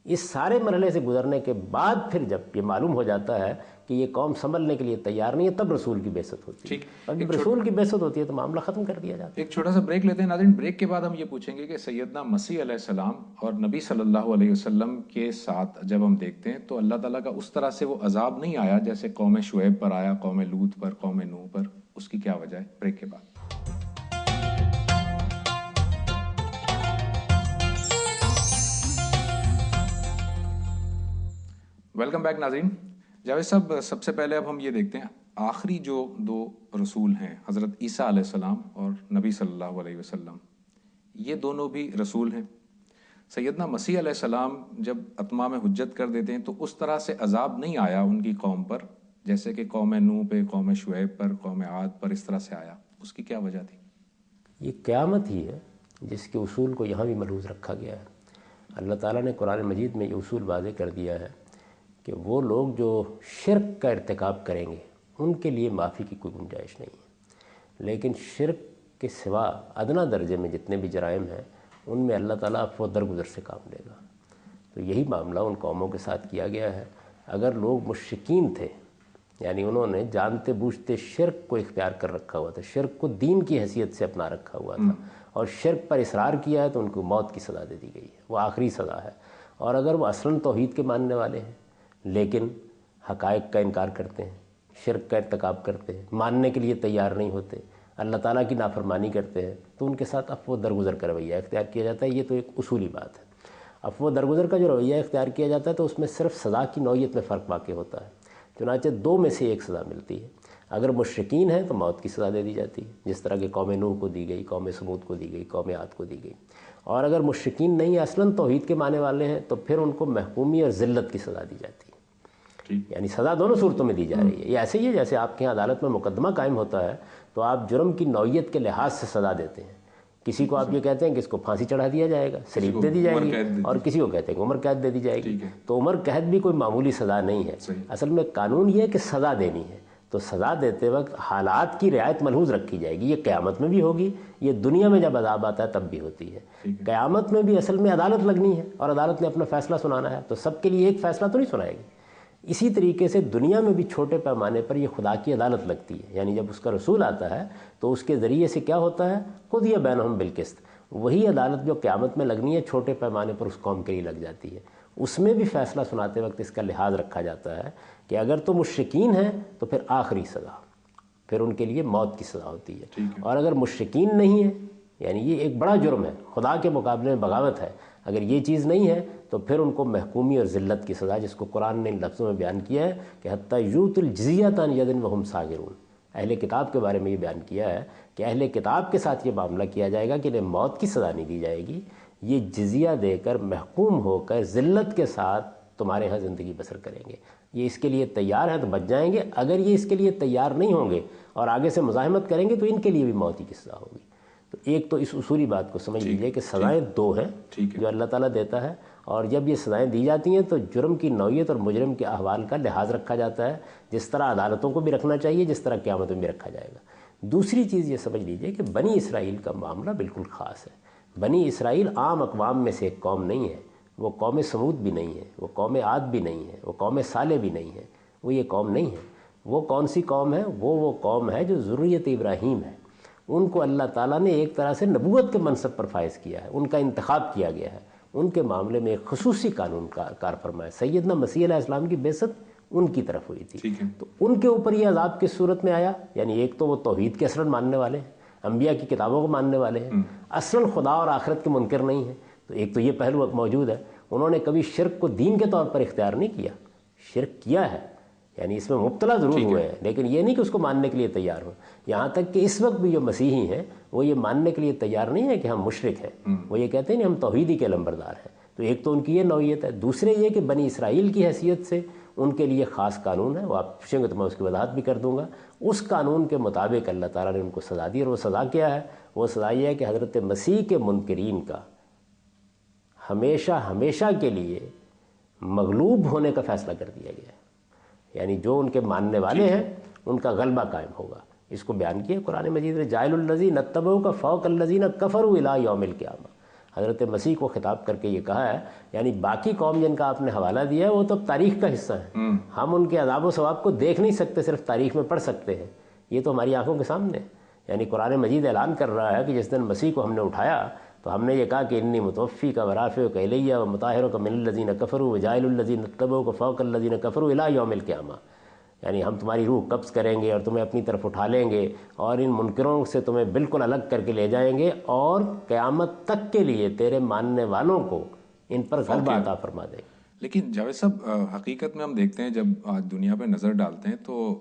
اس سارے مرحلے سے گزرنے کے بعد پھر جب یہ معلوم ہو جاتا ہے کہ یہ قوم سنبھلنے کے لیے تیار نہیں ہے تب رسول کی بعثت ہوتی ہے. اور جب رسول کی بعثت ہوتی ہے تو معاملہ ختم کر دیا جاتا ہے. ایک چھوٹا سا بریک لیتے ہیں ناظرین. بریک کے بعد ہم یہ پوچھیں گے کہ سیدنا مسیح علیہ السلام اور نبی صلی اللہ علیہ وسلم کے ساتھ جب ہم دیکھتے ہیں تو اللہ تعالیٰ کا اس طرح سے وہ عذاب نہیں آیا جیسے قوم شعیب پر آیا, قوم لوط پر, قوم نوح پر. اس کی کیا وجہ ہے؟ بریک کے بعد. ویلکم بیک ناظرین. جاوید صاحب, سب سے پہلے اب ہم یہ دیکھتے ہیں آخری جو دو رسول ہیں حضرت عیسیٰ علیہ السلام اور نبی صلی اللہ علیہ وسلم, یہ دونوں بھی رسول ہیں. سیدنا مسیح علیہ السلام جب اتمام حجت کر دیتے ہیں تو اس طرح سے عذاب نہیں آیا ان کی قوم پر جیسے کہ قوم نوح پہ, قوم شعیب پر, قوم عاد پر اس طرح سے آیا. اس کی کیا وجہ تھی؟ یہ قیامت ہی ہے جس کے اصول کو یہاں بھی ملحوظ رکھا گیا ہے. اللہ تعالیٰ نے قرآن مجید میں یہ اصول واضح کر دیا ہے کہ وہ لوگ جو شرک کا ارتکاب کریں گے ان کے لیے معافی کی کوئی گنجائش نہیں ہے. لیکن شرک کے سوا ادنا درجے میں جتنے بھی جرائم ہیں ان میں اللہ تعالیٰ عفو و درگزر سے کام لے گا. تو یہی معاملہ ان قوموں کے ساتھ کیا گیا ہے. اگر لوگ مشرکین تھے یعنی انہوں نے جانتے بوجھتے شرک کو اختیار کر رکھا ہوا تھا, شرک کو دین کی حیثیت سے اپنا رکھا ہوا تھا اور شرک پر اصرار کیا ہے تو ان کو موت کی سزا دے دی گئی ہے. وہ آخری سزا ہے. اور اگر وہ اصلاً توحید کے ماننے والے ہیں لیکن حقائق کا انکار کرتے ہیں, شرک کا ارتکاب کرتے ہیں, ماننے کے لیے تیار نہیں ہوتے, اللہ تعالیٰ کی نافرمانی کرتے ہیں, تو ان کے ساتھ عفو و درگزر کا رویہ اختیار کیا جاتا ہے. یہ تو ایک اصولی بات ہے. عفو و درگزر کا جو رویہ اختیار کیا جاتا ہے تو اس میں صرف سزا کی نوعیت میں فرق واقع ہوتا ہے. چنانچہ دو میں سے ایک سزا ملتی ہے. اگر مشرکین ہیں تو موت کی سزا دے دی جاتی ہے جس طرح کہ قوم نوح کو دی گئی, قوم سمود کو دی گئی, قوم عاد کو دی گئی. اور اگر مشرکین نہیں اصلاً توحید کے ماننے والے ہیں تو پھر ان کو محکومی اور ذلت کی سزا دی جاتی ہے. یعنی سزا دونوں صورتوں میں دی جا رہی ہے. یہ ایسے ہی ہے جیسے آپ کے یہاں عدالت میں مقدمہ قائم ہوتا ہے تو آپ جرم کی نوعیت کے لحاظ سے سزا دیتے ہیں. کسی کو آپ یہ کہتے ہیں کہ اس کو پھانسی چڑھا دیا جائے گا, سلیب دے دی جائے گی, اور کسی کو کہتے ہیں کہ عمر قید دے دی جائے گی. تو عمر قید بھی کوئی معمولی سزا نہیں ہے. اصل میں قانون یہ ہے کہ سزا دینی ہے. تو سزا دیتے وقت حالات کی رعایت ملحوظ رکھی جائے گی. یہ قیامت میں بھی ہوگی, یہ دنیا میں جب عذاب آتا ہے تب بھی ہوتی ہے. قیامت میں بھی اصل میں عدالت لگنی ہے اور عدالت نے اپنا فیصلہ سنانا ہے. تو سب کے لیے ایک فیصلہ تو نہیں سنائے گی. اسی طریقے سے دنیا میں بھی چھوٹے پیمانے پر یہ خدا کی عدالت لگتی ہے. یعنی جب اس کا رسول آتا ہے تو اس کے ذریعے سے کیا ہوتا ہے, قضی بینہم بالقسط. وہی عدالت جو قیامت میں لگنی ہے چھوٹے پیمانے پر اس قوم کے لیے لگ جاتی ہے. اس میں بھی فیصلہ سناتے وقت اس کا لحاظ رکھا جاتا ہے کہ اگر تو مشرکین ہیں تو پھر آخری سزا, پھر ان کے لیے موت کی سزا ہوتی ہے. اور اگر مشرکین نہیں ہیں یعنی یہ ایک بڑا جرم ہے, خدا کے مقابلے میں بغاوت ہے, اگر یہ چیز نہیں ہے تو پھر ان کو محکومی اور ذلت کی سزا, جس کو قرآن نے ان لفظوں میں بیان کیا ہے کہ حتیٰ یؤت الجزیۃ عن ید وہم صاغرون. اہل کتاب کے بارے میں یہ بیان کیا ہے کہ اہل کتاب کے ساتھ یہ معاملہ کیا جائے گا کہ انہیں موت کی سزا نہیں دی جائے گی, یہ جزیہ دے کر محکوم ہو کر ذلت کے ساتھ تمہارے ہاں زندگی بسر کریں گے. یہ اس کے لیے تیار ہیں تو بچ جائیں گے, اگر یہ اس کے لیے تیار نہیں ہوں گے اور آگے سے مزاحمت کریں گے تو ان کے لیے بھی موت ہی کی سزا ہوگی. تو ایک تو اس اصولی بات کو سمجھ لیجئے کہ سزائیں دو ہیں جو اللہ تعالیٰ دیتا ہے، اور جب یہ سزائیں دی جاتی ہیں تو جرم کی نوعیت اور مجرم کے احوال کا لحاظ رکھا جاتا ہے، جس طرح عدالتوں کو بھی رکھنا چاہیے، جس طرح قیامت میں بھی رکھا جائے گا۔ دوسری چیز یہ سمجھ لیجئے کہ بنی اسرائیل کا معاملہ بالکل خاص ہے۔ بنی اسرائیل عام اقوام میں سے ایک قوم نہیں ہے، وہ قوم سمود بھی نہیں ہے، وہ قوم عاد بھی نہیں ہے، وہ قوم صالح بھی نہیں ہے، وہ یہ قوم نہیں ہے۔ وہ کون سی قوم ہے؟ وہ قوم ہے جو ذریت ابراہیم ہے۔ ان کو اللہ تعالیٰ نے ایک طرح سے نبوت کے منصب پر فائز کیا ہے، ان کا انتخاب کیا گیا ہے، ان کے معاملے میں ایک خصوصی قانون کار فرما ہے۔ سیدنا مسیح علیہ السلام کی بعثت ان کی طرف ہوئی تھی، تو ان کے اوپر یہ عذاب کس صورت میں آیا؟ یعنی ایک تو وہ توحید کے اصلاً ماننے والے ہیں، انبیاء کی کتابوں کو ماننے والے ہیں، اصلاً خدا اور آخرت کے منکر نہیں ہیں، تو ایک تو یہ پہلو موجود ہے۔ انہوں نے کبھی شرک کو دین کے طور پر اختیار نہیں کیا، شرک کیا ہے، یعنی اس میں مبتلا ضرور ہوئے ہیں، لیکن یہ نہیں کہ اس کو ماننے کے لیے تیار ہوں۔ یہاں تک کہ اس وقت بھی جو مسیحی ہیں وہ یہ ماننے کے لیے تیار نہیں ہے کہ ہم مشرک ہیں، وہ یہ کہتے ہیں کہ ہم توحیدی کے علمبردار ہیں۔ تو ایک تو ان کی یہ نوعیت ہے۔ دوسرے یہ کہ بنی اسرائیل کی حیثیت سے ان کے لیے خاص قانون ہے، وہ آپ پوچھیں گے تو میں اس کی وضاحت بھی کر دوں گا۔ اس قانون کے مطابق اللہ تعالیٰ نے ان کو سزا دی، اور وہ سزا کیا ہے؟ وہ سزا یہ ہے کہ حضرت مسیح کے منکرین کا ہمیشہ کے لیے مغلوب ہونے کا فیصلہ کر دیا گیا ہے، یعنی جو ان کے ماننے والے ہیں ان کا غلبہ قائم ہوگا۔ اس کو بیان کیا قرآن مجید میں، جاعل الذین اتبعوک فوق الذین کفروا الی یوم القیامہ۔ حضرت مسیح کو خطاب کر کے یہ کہا ہے، یعنی باقی قوم جن کا آپ نے حوالہ دیا ہے وہ تو تاریخ کا حصہ ہے، ہم ان کے عذاب و ثواب کو دیکھ نہیں سکتے، صرف تاریخ میں پڑھ سکتے ہیں، یہ تو ہماری آنکھوں کے سامنے ہے۔ یعنی قرآن مجید اعلان کر رہا ہے کہ جس دن مسیح کو ہم نے اٹھایا تو ہم نے یہ کہا کہ انی متوفی کا ورافع کا الیہ و مطہر کا من الذین کفروا وجاعل الذین اتبعوک فوق الذین کفروا الی یوم القیامہ، یعنی ہم تمہاری روح قبض کریں گے اور تمہیں اپنی طرف اٹھا لیں گے اور ان منکروں سے تمہیں بالکل الگ کر کے لے جائیں گے، اور قیامت تک کے لیے تیرے ماننے والوں کو ان پر غلبہ عطا فرما دیں گے۔ لیکن جاوید صاحب، حقیقت میں ہم دیکھتے ہیں جب آج دنیا پہ نظر ڈالتے ہیں تو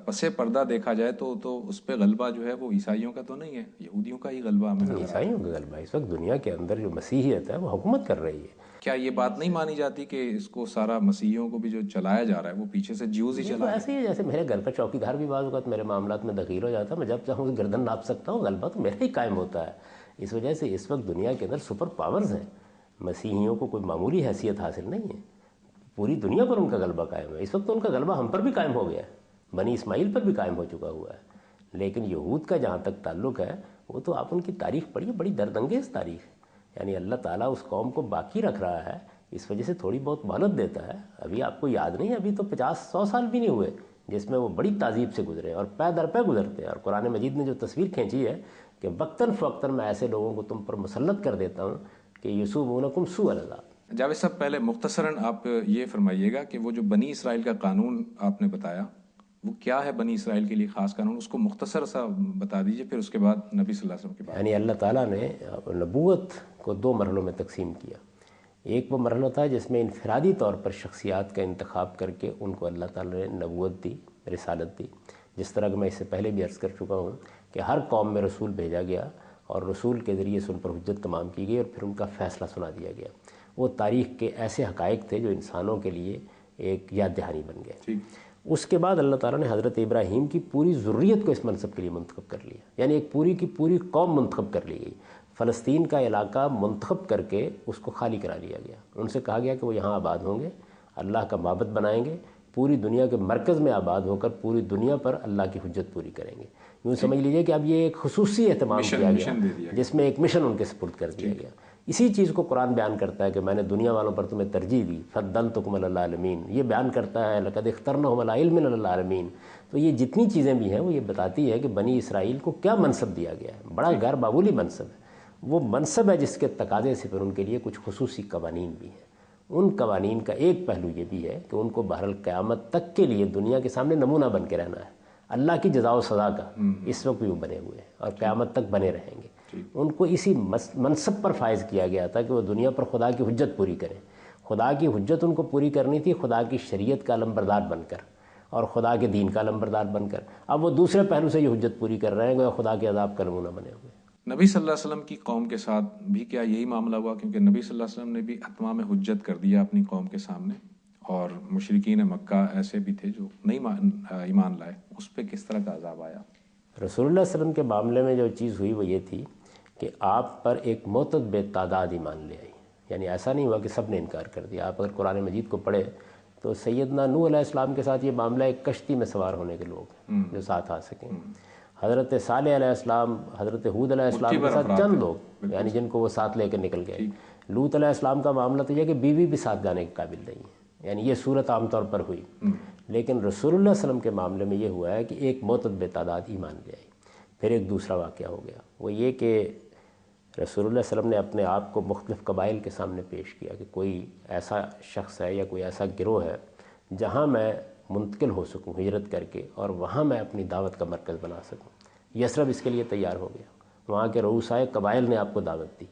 پس پردہ دیکھا جائے تو اس پہ غلبہ جو ہے وہ عیسائیوں کا تو نہیں ہے، یہودیوں کا ہی غلبہ ہمیں نظر آتا ہے۔ عیسائیوں کا غلبہ اس وقت دنیا کے اندر جو مسیحیت ہے وہ حکومت کر رہی ہے۔ کیا یہ بات نہیں مانی جاتی کہ اس کو سارا مسیحیوں کو بھی جو چلایا جا رہا ہے وہ پیچھے سے جیوز ہی چلا؟ ایسے ہی جیسے میرے گھر کا چوکی دار بھی بعض اوقات میرے معاملات میں دخیل ہو جاتا ہے، میں جب چاہوں گردن ناپ سکتا ہوں، غلبہ تو میرا ہی قائم ہوتا ہے۔ اس وجہ سے اس وقت دنیا کے اندر سپر پاورز ہیں، مسیحیوں کو کوئی معمولی حیثیت حاصل نہیں ہے، پوری دنیا پر ان کا غلبہ قائم ہے۔ اس وقت ان کا غلبہ ہم پر بھی قائم ہو گیا ہے، بنی اسماعیل پر بھی قائم ہو چکا ہوا ہے، لیکن یہود کا جہاں تک تعلق ہے وہ تو آپ ان کی تاریخ پڑھیے، بڑی درد انگیز تاریخ ہے۔ یعنی اللہ تعالیٰ اس قوم کو باقی رکھ رہا ہے، اس وجہ سے تھوڑی بہت مہلت دیتا ہے۔ ابھی آپ کو یاد نہیں، ابھی تو 50-100 سال بھی نہیں ہوئے جس میں وہ بڑی تعذیب سے گزرے اور پے در پے گزرتے ہیں، اور قرآن مجید نے جو تصویر کھینچی ہے کہ وقتاً فوقتاً میں ایسے لوگوں کو تم پر مسلط کر دیتا ہوں کہ یصومونکم سوء العذاب۔ جاوید صاحب، پہلے مختصراً آپ یہ فرمائیے گا کہ وہ جو بنی اسرائیل کا قانون آپ نے بتایا وہ کیا ہے؟ بنی اسرائیل کے لیے خاص قانون، اس کو مختصر سا بتا دیجئے، پھر اس کے بعد نبی صلی اللہ علیہ وسلم کے بعد۔ یعنی اللہ تعالیٰ نے نبوت کو 2 مرحلوں میں تقسیم کیا۔ ایک وہ مرحلہ تھا جس میں انفرادی طور پر شخصیات کا انتخاب کر کے ان کو اللہ تعالیٰ نے نبوت دی، رسالت دی، جس طرح کہ میں اس سے پہلے بھی عرض کر چکا ہوں کہ ہر قوم میں رسول بھیجا گیا اور رسول کے ذریعے سے ان پر حجت تمام کی گئی اور پھر ان کا فیصلہ سنا دیا گیا۔ وہ تاریخ کے ایسے حقائق تھے جو انسانوں کے لیے ایک یاد دہانی بن گئے۔ اس کے بعد اللہ تعالیٰ نے حضرت ابراہیم کی پوری ذریت کو اس منصب کے لیے منتخب کر لیا، یعنی ایک پوری کی پوری قوم منتخب کر لی گئی۔ فلسطین کا علاقہ منتخب کر کے اس کو خالی کرا لیا گیا، ان سے کہا گیا کہ وہ یہاں آباد ہوں گے، اللہ کا معبد بنائیں گے، پوری دنیا کے مرکز میں آباد ہو کر پوری دنیا پر اللہ کی حجت پوری کریں گے۔ یوں سمجھ لیجئے کہ اب یہ ایک خصوصی اہتمام کیا گیا جس میں ایک مشن ان کے سپرد کر دیا گیا۔ اسی چیز کو قرآن بیان کرتا ہے کہ میں نے دنیا والوں پر تمہیں ترجیح دی، فضلتکم علی العالمین، یہ بیان کرتا ہے لقد اخترناہم علی علم علی العالمین۔ تو یہ جتنی چیزیں بھی ہیں وہ یہ بتاتی ہے کہ بنی اسرائیل کو کیا منصب دیا گیا ہے، بڑا غیر معمولی منصب ہے۔ وہ منصب ہے جس کے تقاضے سے پھر ان کے لیے کچھ خصوصی قوانین بھی ہیں۔ ان قوانین کا ایک پہلو یہ بھی ہے کہ ان کو بہرحال قیامت تک کے لیے دنیا کے سامنے نمونہ بن کے رہنا ہے، اللہ کی جزا و سزا کا۔ اس وقت بھی وہ بنے ہوئے ہیں اور قیامت تک بنے رہیں گے۔ ان کو اسی منصب پر فائز کیا گیا تھا کہ وہ دنیا پر خدا کی حجت پوری کریں۔ خدا کی حجت ان کو پوری کرنی تھی خدا کی شریعت کا علمبردار بن کر اور خدا کے دین کا علمبردار بن کر۔ اب وہ دوسرے پہلو سے یہ حجت پوری کر رہے ہیں کہ خدا کے عذاب کا نمونہ بنے ہوئے۔ نبی صلی اللہ علیہ وسلم کی قوم کے ساتھ بھی کیا یہی معاملہ ہوا؟ کیونکہ نبی صلی اللہ علیہ وسلم نے بھی اتمام حجت کر دیا اپنی قوم کے سامنے، اور مشرکین مکہ ایسے بھی تھے جو نہیں ایمان لائے، اس پہ کس طرح کا عذاب آیا؟ رسول اللہ صلی اللہ علیہ وسلم کے معاملے میں جو چیز ہوئی وہ یہ تھی کہ آپ پر ایک معتد تعداد ایمان لے آئی. یعنی ایسا نہیں ہوا کہ سب نے انکار کر دیا. آپ اگر قرآن مجید کو پڑھیں تو سیدنا نوح علیہ السلام کے ساتھ یہ معاملہ ایک کشتی میں سوار ہونے کے لوگ ہیں جو ساتھ آ سکیں. حضرت صالح علیہ السلام، حضرت ہود علیہ السلام کے ساتھ چند لوگ یعنی جن کو وہ ساتھ لے کے نکل گئے. لوط علیہ السلام کا معاملہ تو یہ کہ بیوی بھی ساتھ جانے کے قابل نہیں ہے. یعنی یہ صورت عام طور پر ہوئی. لیکن رسول اللہ صلی اللہ علیہ وسلم کے معاملے میں یہ ہوا ہے کہ ایک معتد تعداد ایمان لے آئی. پھر ایک دوسرا واقعہ ہو گیا، وہ یہ کہ رسول اللہ صلی اللہ علیہ وسلم نے اپنے آپ کو مختلف قبائل کے سامنے پیش کیا کہ کوئی ایسا شخص ہے یا کوئی ایسا گروہ ہے جہاں میں منتقل ہو سکوں ہجرت کر کے اور وہاں میں اپنی دعوت کا مرکز بنا سکوں. یثرب اس کے لیے تیار ہو گیا. وہاں کے رؤسائے قبائل نے آپ کو دعوت دی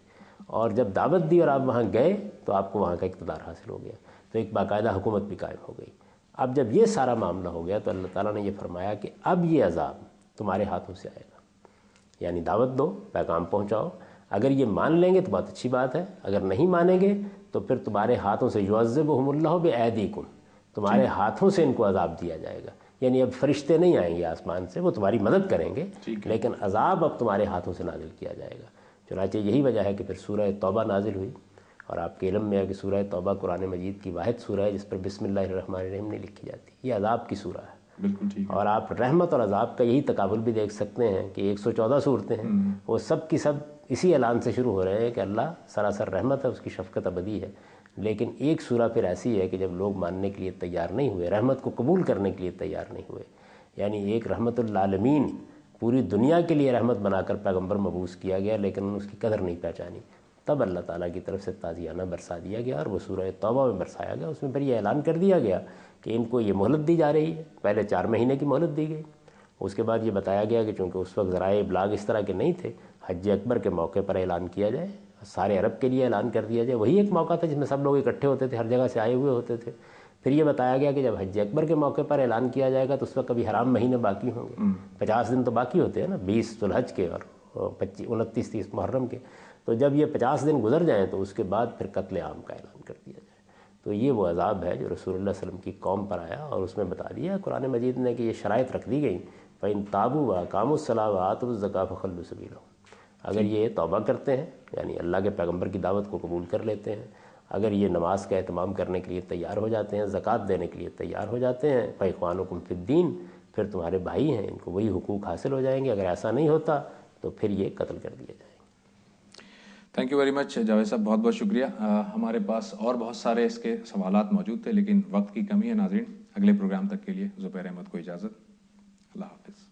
اور جب دعوت دی اور آپ وہاں گئے تو آپ کو وہاں کا اقتدار حاصل ہو گیا. تو ایک باقاعدہ حکومت بھی قائم ہو گئی. اب جب یہ سارا معاملہ ہو گیا تو اللہ تعالیٰ نے یہ فرمایا کہ اب یہ عذاب تمہارے ہاتھوں سے آئے گا. یعنی دعوت دو، پیغام پہنچاؤ. اگر یہ مان لیں گے تو بہت اچھی بات ہے، اگر نہیں مانیں گے تو پھر تمہارے ہاتھوں سے یعذبہم اللہ بایدیکم، تمہارے ہاتھوں سے ان کو عذاب دیا جائے گا. یعنی اب فرشتے نہیں آئیں گے آسمان سے، وہ تمہاری مدد کریں گے لیکن عذاب اب تمہارے ہاتھوں سے نازل کیا جائے گا. چنانچہ یہی وجہ ہے کہ پھر سورہ توبہ نازل ہوئی. اور آپ کے علم میں ہے کہ سورہ توبہ قرآن مجید کی واحد سورہ ہے جس پر بسم اللہ الرحمن الرحیم نہیں لکھی جاتی. یہ عذاب کی سورہ ہے. بالکل ٹھیک. اور آپ رحمت اور عذاب کا یہی تقابل بھی دیکھ سکتے ہیں کہ 114 صورتیں ہیں، وہ سب کی سب اسی اعلان سے شروع ہو رہے ہیں کہ اللہ سراسر رحمت ہے، اس کی شفقت ابدی ہے. لیکن ایک سورہ پھر ایسی ہے کہ جب لوگ ماننے کے لیے تیار نہیں ہوئے، رحمت کو قبول کرنے کے لیے تیار نہیں ہوئے، یعنی ایک رحمت للعالمین پوری دنیا کے لیے رحمت بنا کر پیغمبر مبعوث کیا گیا لیکن انہوں نے اس کی قدر نہیں پہچانی. تب اللہ تعالیٰ کی طرف سے تازیانہ برسا دیا گیا اور وہ سورہ توبہ میں برسایا گیا. اس میں پھر یہ اعلان کر دیا گیا کہ ان کو یہ مہلت دی جا رہی ہے. پہلے 4 مہینے کی مہلت دی گئی. اس کے بعد یہ بتایا گیا کہ چونکہ اس وقت ذرائع ابلاغ اس طرح کے نہیں تھے، حج اکبر کے موقع پر اعلان کیا جائے، سارے عرب کے لیے اعلان کر دیا جائے. وہی ایک موقع تھا جس میں سب لوگ اکٹھے ہوتے تھے، ہر جگہ سے آئے ہوئے ہوتے تھے. پھر یہ بتایا گیا کہ جب حج اکبر کے موقع پر اعلان کیا جائے گا تو اس وقت کبھی حرام مہینے باقی ہوں گے. 50 دن تو باقی ہوتے ہیں نا، 20 ذوالحج کے اور 29 30 محرم کے. تو جب یہ 50 دن گزر جائیں تو اس کے بعد پھر قتل عام کا اعلان کر دیا جائے. تو یہ وہ عذاب ہے جو رسول اللہ صلی اللہ علیہ وسلم کی قوم پر آیا اور اس میں بتا دیا قرآن مجید نے کہ یہ شرائط رکھ دی گئیں. فَإِن تَابُوا وَأَقَامُوا الصَّلَاةَ وَآتَوُا الزَّكَاةَ فَخَلُّوا سَبِيلَهُمْ. اگر یہ توبہ کرتے ہیں یعنی اللہ کے پیغمبر کی دعوت کو قبول کر لیتے ہیں، اگر یہ نماز کا اہتمام کرنے کے لیے تیار ہو جاتے ہیں، زکوٰۃ دینے کے لیے تیار ہو جاتے ہیں، فَإِخْوَانُكُمْ فِي الدِّينِ، پھر تمہارے بھائی ہیں، ان کو وہی حقوق حاصل ہو جائیں گے. اگر ایسا نہیں ہوتا تو پھر یہ قتل کر دیا جائے. Thank you very much Javed صاحب، بہت بہت شکریہ. ہمارے پاس اور بہت سارے اس کے سوالات موجود تھے لیکن وقت کی کمی ہے. ناظرین، اگلے پروگرام تک کے لیے زبیر احمد کو اجازت. اللہ حافظ.